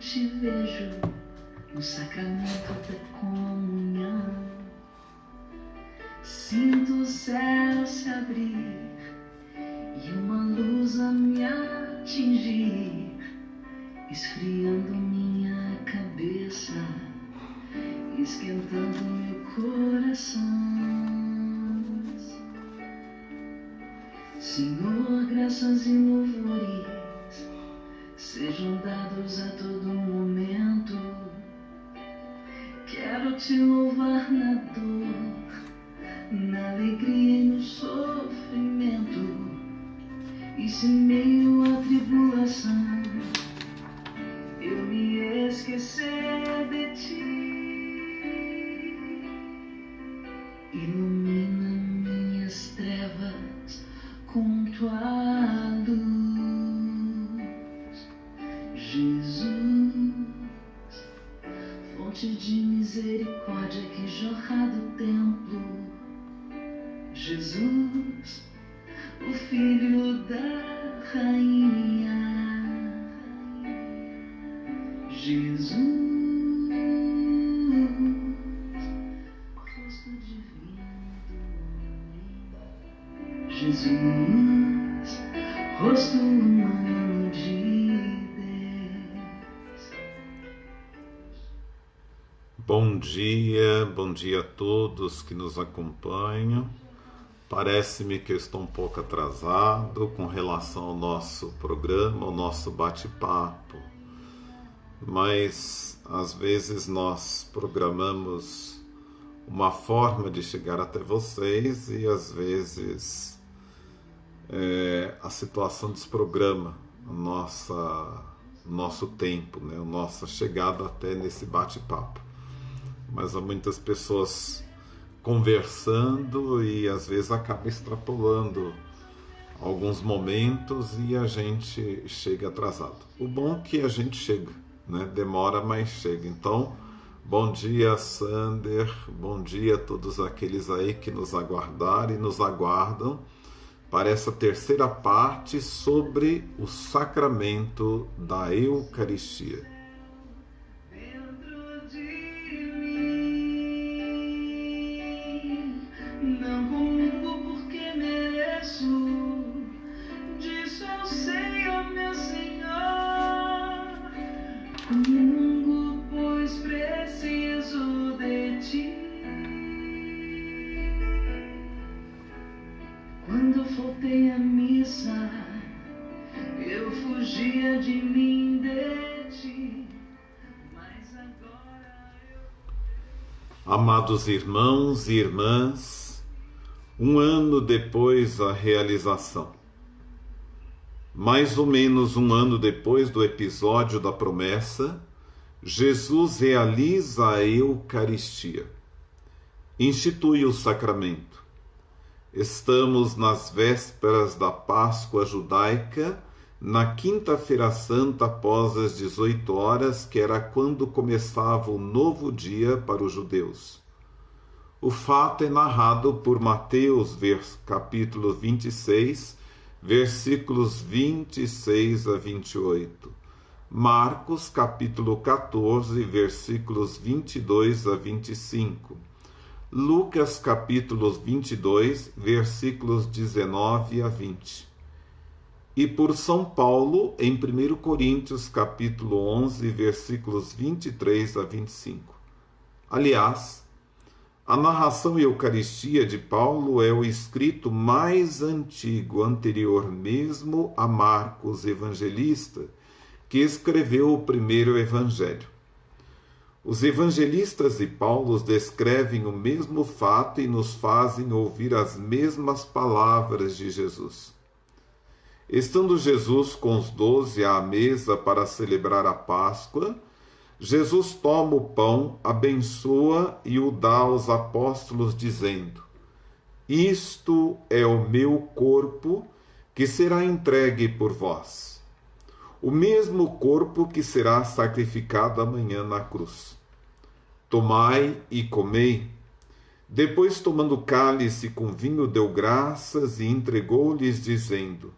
te vejo no sacramento da comunhão. Sinto o céu se abrir e uma luz a me atingir, esfriando minha cabeça, esquentando meu coração. Senhor, graças e louvores sejam dados a todo momento. Quero te louvar na dor, na alegria e no sofrimento. E se em meio à tribulação eu me esquecer de ti, ilumina minhas trevas com tua luz. Jesus, fonte de misericórdia que jorra do templo. Jesus, o Filho da Rainha. Jesus, rosto divino do homem. Jesus, rosto humano de Deus. Bom dia a todos que nos acompanham. Parece-me que eu estou um pouco atrasado com relação ao nosso programa, ao nosso bate-papo. Mas, às vezes, nós programamos uma forma de chegar até vocês e, às vezes, a situação desprograma o nosso tempo, né? A nossa chegada até nesse bate-papo. Mas há muitas pessoas conversando e às vezes acaba extrapolando alguns momentos e a gente chega atrasado. O bom é que a gente chega, né? Demora, mas chega. Então, bom dia, Sander, bom dia a todos aqueles aí que nos aguardaram e nos aguardam para essa terceira parte sobre o sacramento da Eucaristia. Não comungo porque mereço, disso eu sei, ó meu Senhor. Comungo, pois preciso de ti. Quando faltei à missa, eu fugia de mim, de ti. Mas agora eu... Amados irmãos e irmãs, um ano depois da realização, mais ou menos um ano depois do episódio da promessa, Jesus realiza a Eucaristia, institui o sacramento. Estamos nas vésperas da Páscoa judaica, na quinta-feira santa após as 18 horas, que era quando começava o novo dia para os judeus. O fato é narrado por Mateus, capítulo 26, versículos 26 a 28. Marcos, capítulo 14, versículos 22 a 25. Lucas, capítulo 22, versículos 19 a 20. E por São Paulo, em 1 Coríntios, capítulo 11, versículos 23 a 25. Aliás, a narração Eucaristia de Paulo é o escrito mais antigo, anterior mesmo a Marcos Evangelista, que escreveu o primeiro evangelho. Os evangelistas e Paulo descrevem o mesmo fato e nos fazem ouvir as mesmas palavras de Jesus. Estando Jesus com os 12 à mesa para celebrar a Páscoa, Jesus toma o pão, abençoa e o dá aos apóstolos, dizendo: Isto é o meu corpo que será entregue por vós. O mesmo corpo que será sacrificado amanhã na cruz. Tomai e comei. Depois, tomando o cálice com vinho, deu graças e entregou-lhes, dizendo: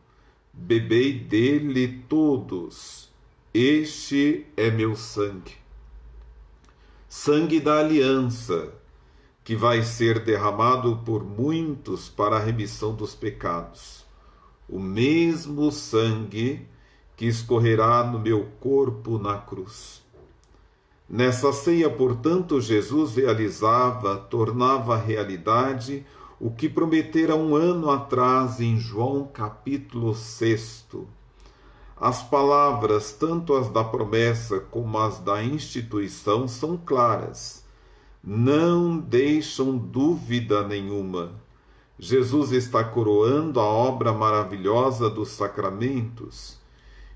Bebei dele todos. Este é meu sangue, sangue da aliança, que vai ser derramado por muitos para a remissão dos pecados. O mesmo sangue que escorrerá no meu corpo na cruz. Nessa ceia, portanto, Jesus tornava realidade o que prometera 1 ano atrás em João capítulo 6. As palavras, tanto as da promessa como as da instituição, são claras. Não deixam dúvida nenhuma. Jesus está coroando a obra maravilhosa dos sacramentos,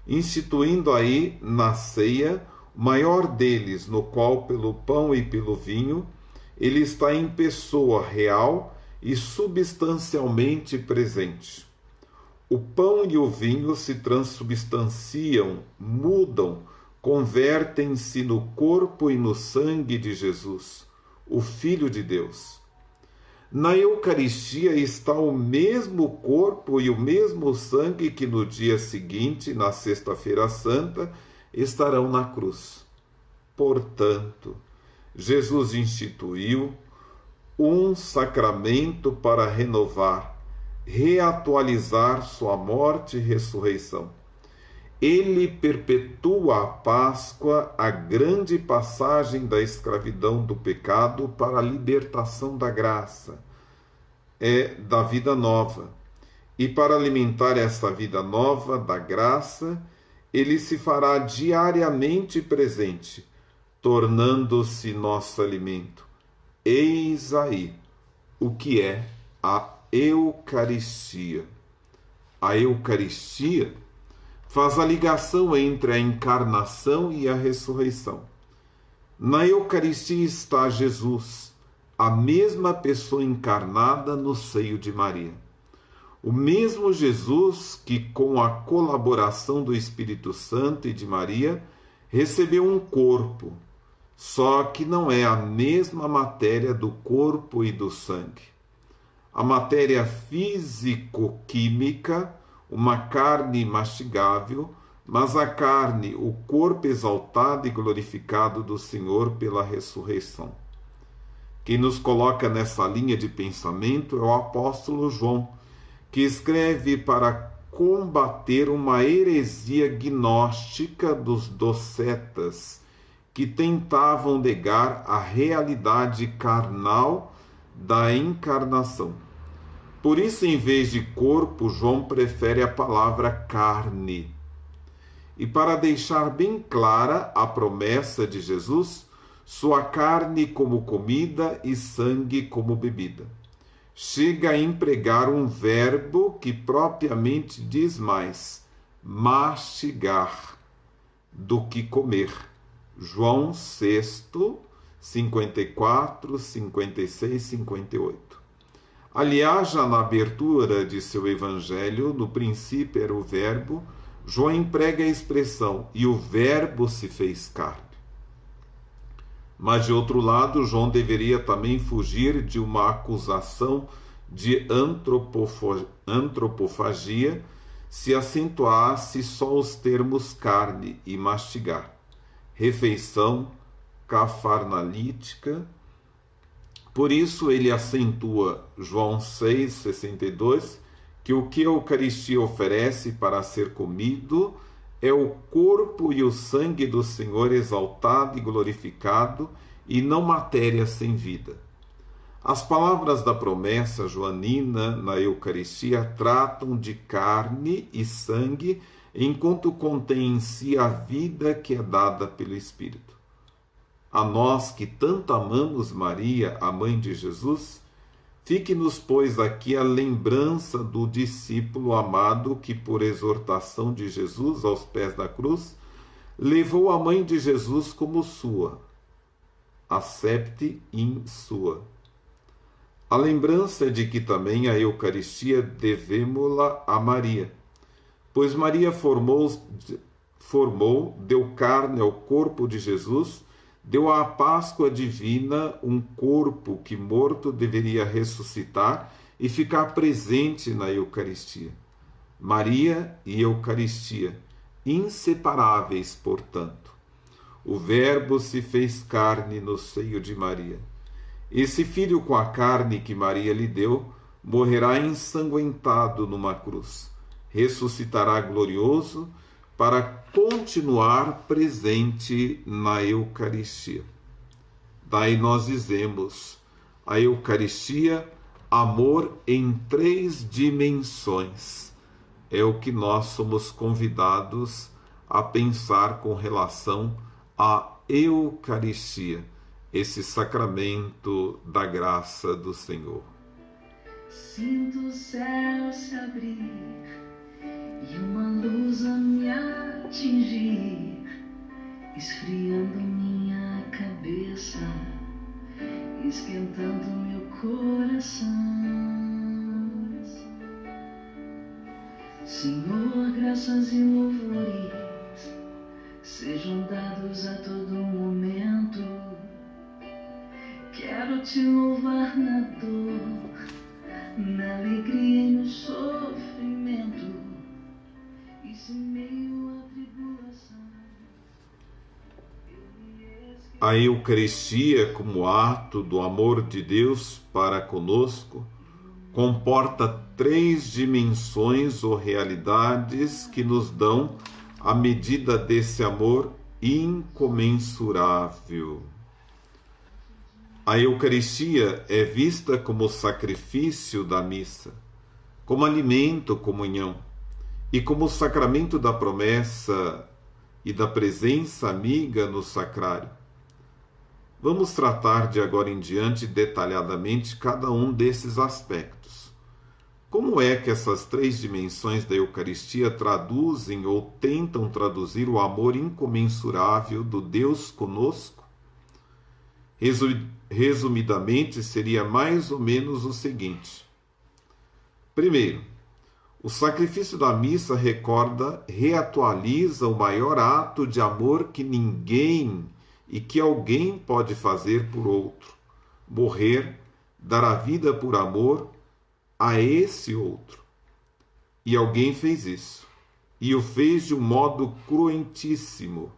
instituindo aí na ceia o maior deles, no qual, pelo pão e pelo vinho, ele está em pessoa real e substancialmente presente. O pão e o vinho se transubstanciam, mudam, convertem-se no corpo e no sangue de Jesus, o Filho de Deus. Na Eucaristia está o mesmo corpo e o mesmo sangue que no dia seguinte, na Sexta-feira Santa, estarão na cruz. Portanto, Jesus instituiu um sacramento para renovar, reatualizar sua morte e ressurreição. Ele perpetua a Páscoa, a grande passagem da escravidão do pecado para a libertação da graça, da vida nova. E para alimentar essa vida nova da graça, ele se fará diariamente presente, tornando-se nosso alimento. Eis aí o que é a Eucaristia. A Eucaristia faz a ligação entre a encarnação e a ressurreição. Na Eucaristia está Jesus, a mesma pessoa encarnada no seio de Maria. O mesmo Jesus que, com a colaboração do Espírito Santo e de Maria, recebeu um corpo, só que não é a mesma matéria do corpo e do sangue. A matéria físico-química, uma carne mastigável, mas a carne, o corpo exaltado e glorificado do Senhor pela ressurreição. Quem nos coloca nessa linha de pensamento é o apóstolo João, que escreve para combater uma heresia gnóstica dos docetas, que tentavam negar a realidade carnal da encarnação. Por isso, em vez de corpo, João prefere a palavra carne. E para deixar bem clara a promessa de Jesus, sua carne como comida e sangue como bebida. Chega a empregar um verbo que propriamente diz mais, mastigar, do que comer. João 6, 54, 56, 58. Aliás, já na abertura de seu evangelho, no princípio era o verbo, João emprega a expressão, e o verbo se fez carne. Mas, de outro lado, João deveria também fugir de uma acusação de antropofagia se acentuasse só os termos carne e mastigar, refeição cafarnalítica. Por isso ele acentua, João 6,62, que o que a Eucaristia oferece para ser comido é o corpo e o sangue do Senhor exaltado e glorificado, e não matéria sem vida. As palavras da promessa joanina na Eucaristia tratam de carne e sangue, enquanto contém em si a vida que é dada pelo Espírito. A nós que tanto amamos Maria, a mãe de Jesus, fique-nos, pois, aqui a lembrança do discípulo amado que, por exortação de Jesus aos pés da cruz, levou a mãe de Jesus como sua, accepte in sua. A lembrança de que também a Eucaristia devemo-la a Maria, pois Maria deu carne ao corpo de Jesus, deu à Páscoa divina um corpo que morto deveria ressuscitar e ficar presente na Eucaristia. Maria e Eucaristia, inseparáveis, portanto. O Verbo se fez carne no seio de Maria. Esse filho com a carne que Maria lhe deu morrerá ensanguentado numa cruz. Ressuscitará glorioso para continuar presente na Eucaristia. Daí nós dizemos, a Eucaristia, amor em 3 dimensões. É o que nós somos convidados a pensar com relação à Eucaristia, esse sacramento da graça do Senhor. Sinto o céu se abrir e uma luz a me atingir, esfriando minha cabeça, esquentando meu coração. Senhor, graças e louvores sejam dados a todo momento. Quero te louvar na dor, na alegria e no sofrimento, e se meio à tribulação. A Eucaristia, como ato do amor de Deus para conosco, comporta 3 dimensões ou realidades que nos dão a medida desse amor incomensurável. A Eucaristia é vista como sacrifício da missa, como alimento, comunhão, e como sacramento da promessa e da presença amiga no sacrário. Vamos tratar de agora em diante detalhadamente cada um desses aspectos. Como é que essas 3 dimensões da Eucaristia traduzem ou tentam traduzir o amor incomensurável do Deus conosco? Resumidamente, seria mais ou menos o seguinte. Primeiro, o sacrifício da missa reatualiza o maior ato de amor que ninguém e que alguém pode fazer por outro: morrer, dar a vida por amor a esse outro. E alguém fez isso, e o fez de um modo cruentíssimo,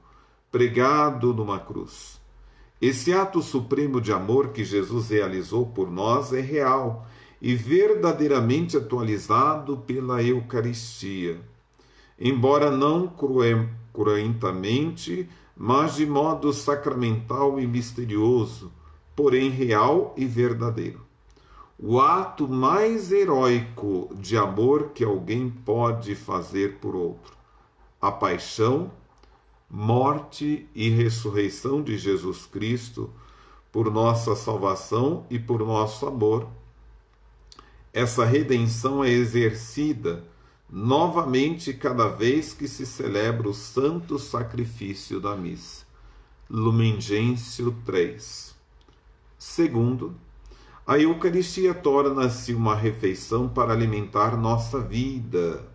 pregado numa cruz. Esse ato supremo de amor que Jesus realizou por nós é real e verdadeiramente atualizado pela Eucaristia, embora não cruentamente, mas de modo sacramental e misterioso, porém real e verdadeiro. O ato mais heróico de amor que alguém pode fazer por outro. A paixão, morte e ressurreição de Jesus Cristo por nossa salvação e por nosso amor. Essa redenção é exercida novamente cada vez que se celebra o santo sacrifício da missa. Lumen Gentium 3. Segundo, a Eucaristia torna-se uma refeição para alimentar nossa vida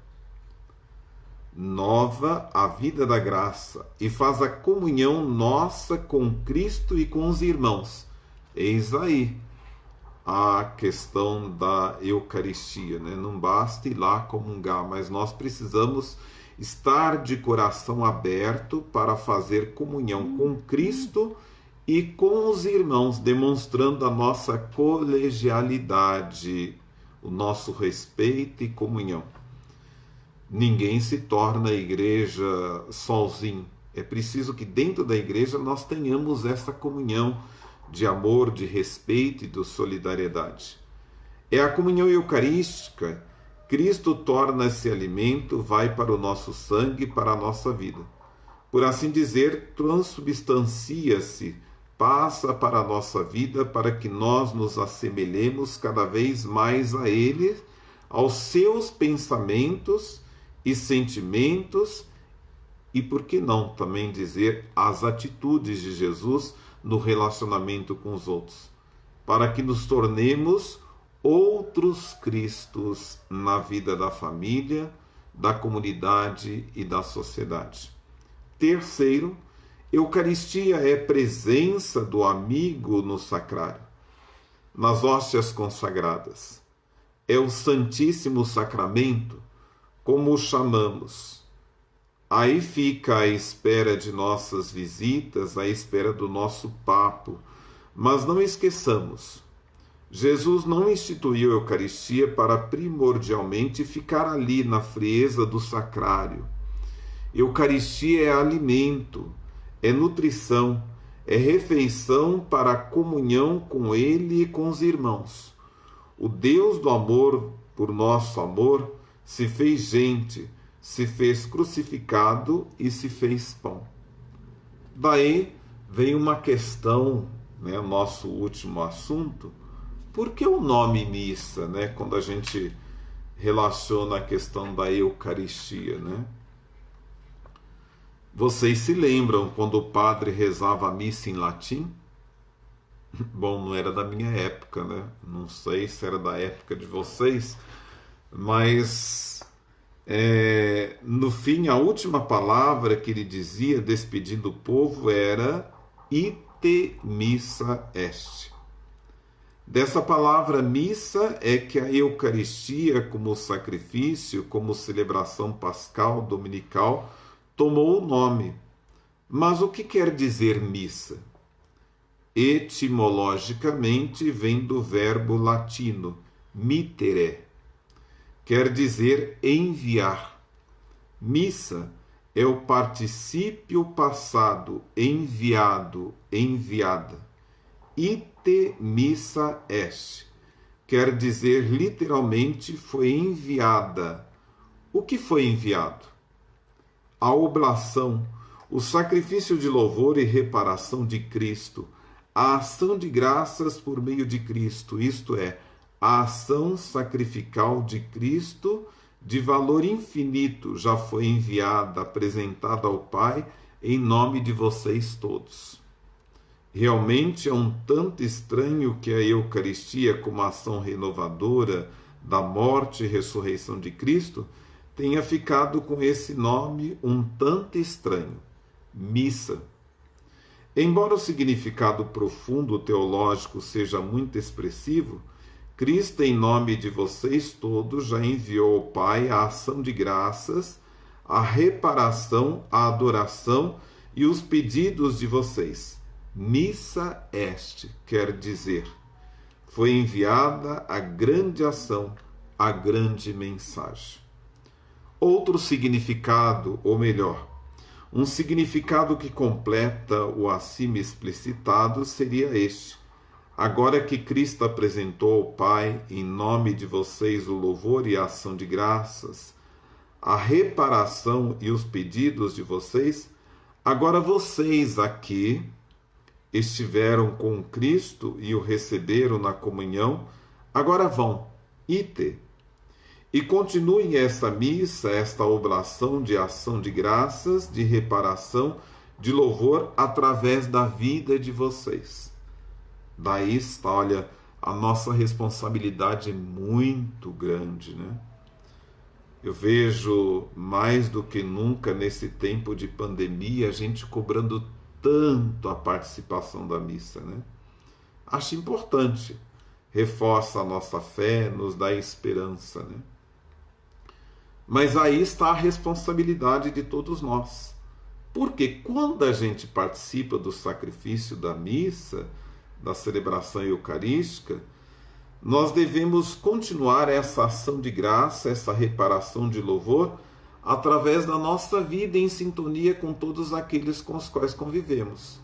nova, a vida da graça, e faz a comunhão nossa com Cristo e com os irmãos. Eis aí a questão da Eucaristia, né? Não basta ir lá comungar, mas nós precisamos estar de coração aberto para fazer comunhão com Cristo e com os irmãos, demonstrando a nossa colegialidade, o nosso respeito e comunhão. Ninguém se torna igreja sozinho. É preciso que dentro da igreja nós tenhamos essa comunhão de amor, de respeito e de solidariedade. É a comunhão eucarística. Cristo torna-se alimento, vai para o nosso sangue, para a nossa vida. Por assim dizer, transubstancia-se, passa para a nossa vida, para que nós nos assemelhemos cada vez mais a Ele, aos seus pensamentos e sentimentos, e por que não também dizer as atitudes de Jesus no relacionamento com os outros, para que nos tornemos outros Cristos na vida da família, da comunidade e da sociedade. Terceiro, Eucaristia é presença do amigo no sacrário, nas hóstias consagradas. É o Santíssimo Sacramento, como o chamamos, Aí fica à espera de nossas visitas, à espera do nosso papo. Mas não esqueçamos, Jesus não instituiu a Eucaristia para primordialmente ficar ali na frieza do sacrário. Eucaristia é alimento, é nutrição, é refeição para a comunhão com Ele e com os irmãos. O Deus do amor, por nosso amor, se fez gente, se fez crucificado e se fez pão. Daí vem uma questão, nosso último assunto. Por que o nome missa, quando a gente relaciona a questão da Eucaristia, Vocês se lembram quando o padre rezava a missa em latim? Bom, não era da minha época, Não sei se era da época de vocês, mas no fim, a última palavra que ele dizia, despedindo o povo, era ite missa est. Dessa palavra missa é que a Eucaristia, como sacrifício, como celebração pascal, dominical, tomou o nome. Mas o que quer dizer missa? Etimologicamente vem do verbo latino mittere. Quer dizer enviar. Missa é o particípio passado, enviado, enviada. Ite missa est. Quer dizer literalmente foi enviada. O que foi enviado? A oblação, o sacrifício de louvor e reparação de Cristo, a ação de graças por meio de Cristo, isto é, a ação sacrificial de Cristo, de valor infinito, já foi enviada, apresentada ao Pai, em nome de vocês todos. Realmente é um tanto estranho que a Eucaristia, como ação renovadora da morte e ressurreição de Cristo, tenha ficado com esse nome um tanto estranho, missa. Embora o significado profundo teológico seja muito expressivo, Cristo, em nome de vocês todos, já enviou ao Pai a ação de graças, a reparação, a adoração e os pedidos de vocês. Missa est, quer dizer, foi enviada a grande ação, a grande mensagem. Outro significado, ou melhor, um significado que completa o acima explicitado seria este. Agora que Cristo apresentou ao Pai, em nome de vocês, o louvor e a ação de graças, a reparação e os pedidos de vocês, agora vocês aqui estiveram com Cristo e o receberam na comunhão, agora vão, ite, e continuem esta missa, esta oblação de ação de graças, de reparação, de louvor, através da vida de vocês. Daí está, olha, a nossa responsabilidade é muito grande, Eu vejo mais do que nunca nesse tempo de pandemia a gente cobrando tanto a participação da missa, Acho importante, reforça a nossa fé, nos dá esperança, Mas aí está a responsabilidade de todos nós. Porque quando a gente participa do sacrifício da missa, da celebração eucarística, nós devemos continuar essa ação de graça, essa reparação de louvor, através da nossa vida em sintonia com todos aqueles com os quais convivemos.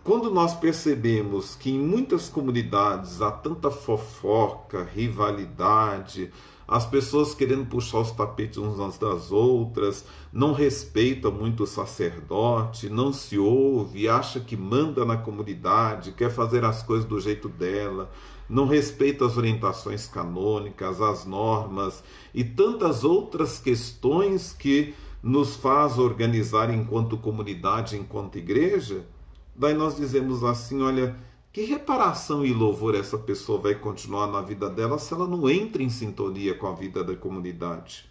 Quando nós percebemos que em muitas comunidades há tanta fofoca, rivalidade, as pessoas querendo puxar os tapetes umas das outras, não respeitam muito o sacerdote, não se ouve, acha que manda na comunidade, quer fazer as coisas do jeito dela, não respeita as orientações canônicas, as normas e tantas outras questões que nos faz organizar enquanto comunidade, enquanto igreja, daí nós dizemos assim, olha, que reparação e louvor essa pessoa vai continuar na vida dela se ela não entra em sintonia com a vida da comunidade?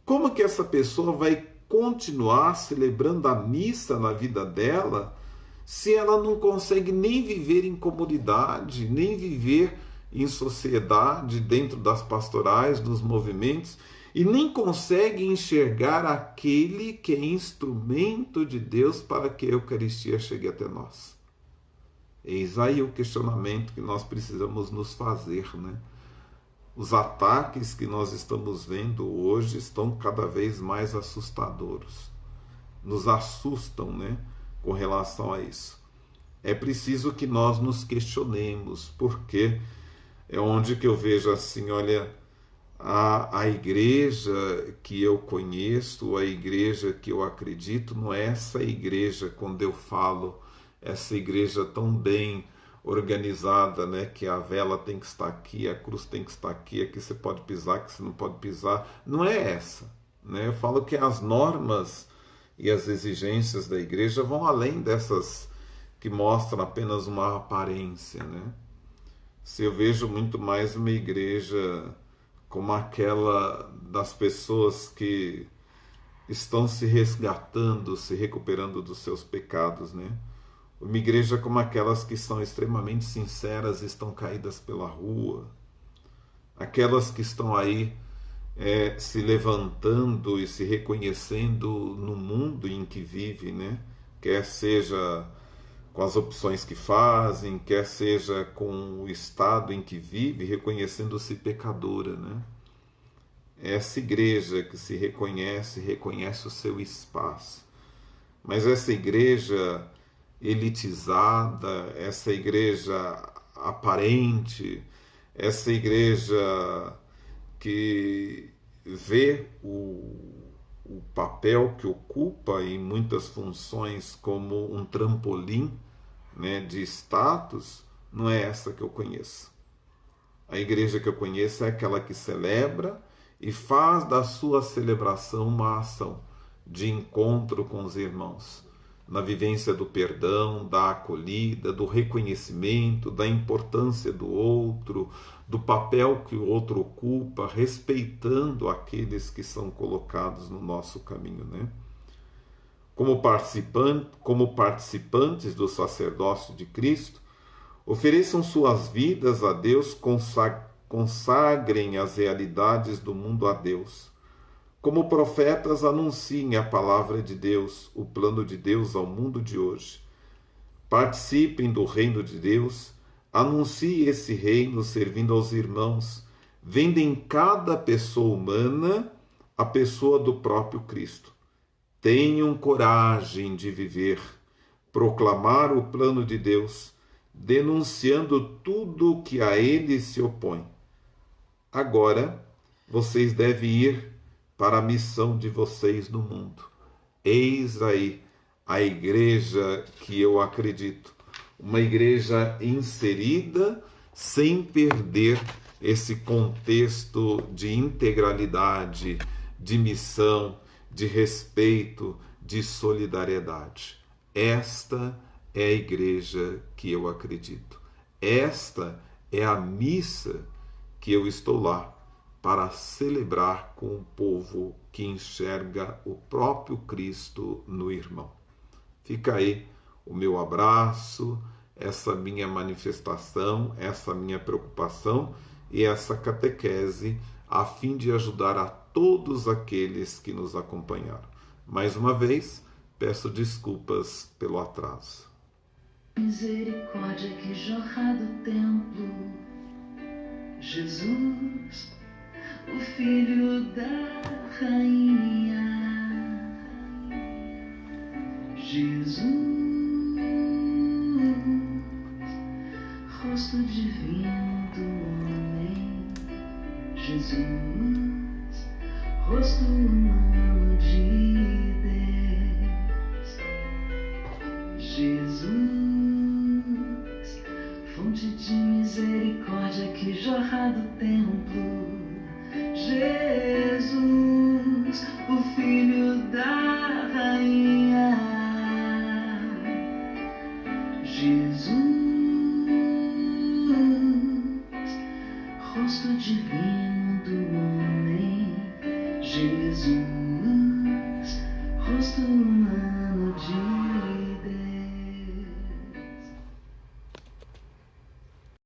Como que essa pessoa vai continuar celebrando a missa na vida dela se ela não consegue nem viver em comunidade, nem viver em sociedade, dentro das pastorais, dos movimentos, e nem consegue enxergar aquele que é instrumento de Deus para que a Eucaristia chegue até nós. Eis aí o questionamento que nós precisamos nos fazer, né? Os ataques que nós estamos vendo hoje estão cada vez mais assustadores. Nos assustam, né, com relação a isso. É preciso que nós nos questionemos, porque é onde que eu vejo assim, olha, a igreja que eu conheço, a igreja que eu acredito, não é essa igreja, quando eu falo, essa igreja tão bem organizada, né, que a vela tem que estar aqui, a cruz tem que estar aqui, aqui você pode pisar, aqui você não pode pisar. Não é essa, né? Eu falo que as normas e as exigências da igreja vão além dessas que mostram apenas uma aparência, né? Se eu vejo muito mais uma igreja como aquela das pessoas que estão se resgatando, se recuperando dos seus pecados, né? Uma igreja como aquelas que são extremamente sinceras e estão caídas pela rua, aquelas que estão aí se levantando e se reconhecendo no mundo em que vive, né? Quer seja com as opções que fazem, quer seja com o estado em que vive, reconhecendo-se pecadora, né? Essa igreja que se reconhece o seu espaço. Mas essa igreja elitizada, essa igreja aparente, essa igreja que vê o papel que ocupa em muitas funções como um trampolim, né, de status, não é essa que eu conheço. A igreja que eu conheço é aquela que celebra e faz da sua celebração uma ação de encontro com os irmãos, na vivência do perdão, da acolhida, do reconhecimento, da importância do outro, do papel que o outro ocupa, respeitando aqueles que são colocados no nosso caminho, né? Como participantes do sacerdócio de Cristo, ofereçam suas vidas a Deus, consagrem as realidades do mundo a Deus. Como profetas, anunciem a palavra de Deus, o plano de Deus ao mundo de hoje. Participem do reino de Deus, anunciem esse reino servindo aos irmãos, vendo em cada pessoa humana a pessoa do próprio Cristo. Tenham coragem de viver, proclamar o plano de Deus, denunciando tudo o que a ele se opõe. Agora, vocês devem ir para a missão de vocês no mundo. Eis aí a igreja que eu acredito. Uma igreja inserida sem perder esse contexto de integralidade, de missão, de respeito, de solidariedade. Esta é a igreja que eu acredito. Esta é a missa que eu estou lá para celebrar com o povo que enxerga o próprio Cristo no irmão. Fica aí o meu abraço, essa minha manifestação, essa minha preocupação e essa catequese a fim de ajudar a todos aqueles que nos acompanharam. Mais uma vez, peço desculpas pelo atraso. Misericórdia que jorra do templo, Jesus, o Filho da Rainha, Jesus, rosto divino do homem, Jesus, rosto humano de Deus, Jesus, fonte de misericórdia que jorra do templo, Jesus, o Filho da Rainha, Jesus, rosto divino do homem, Jesus.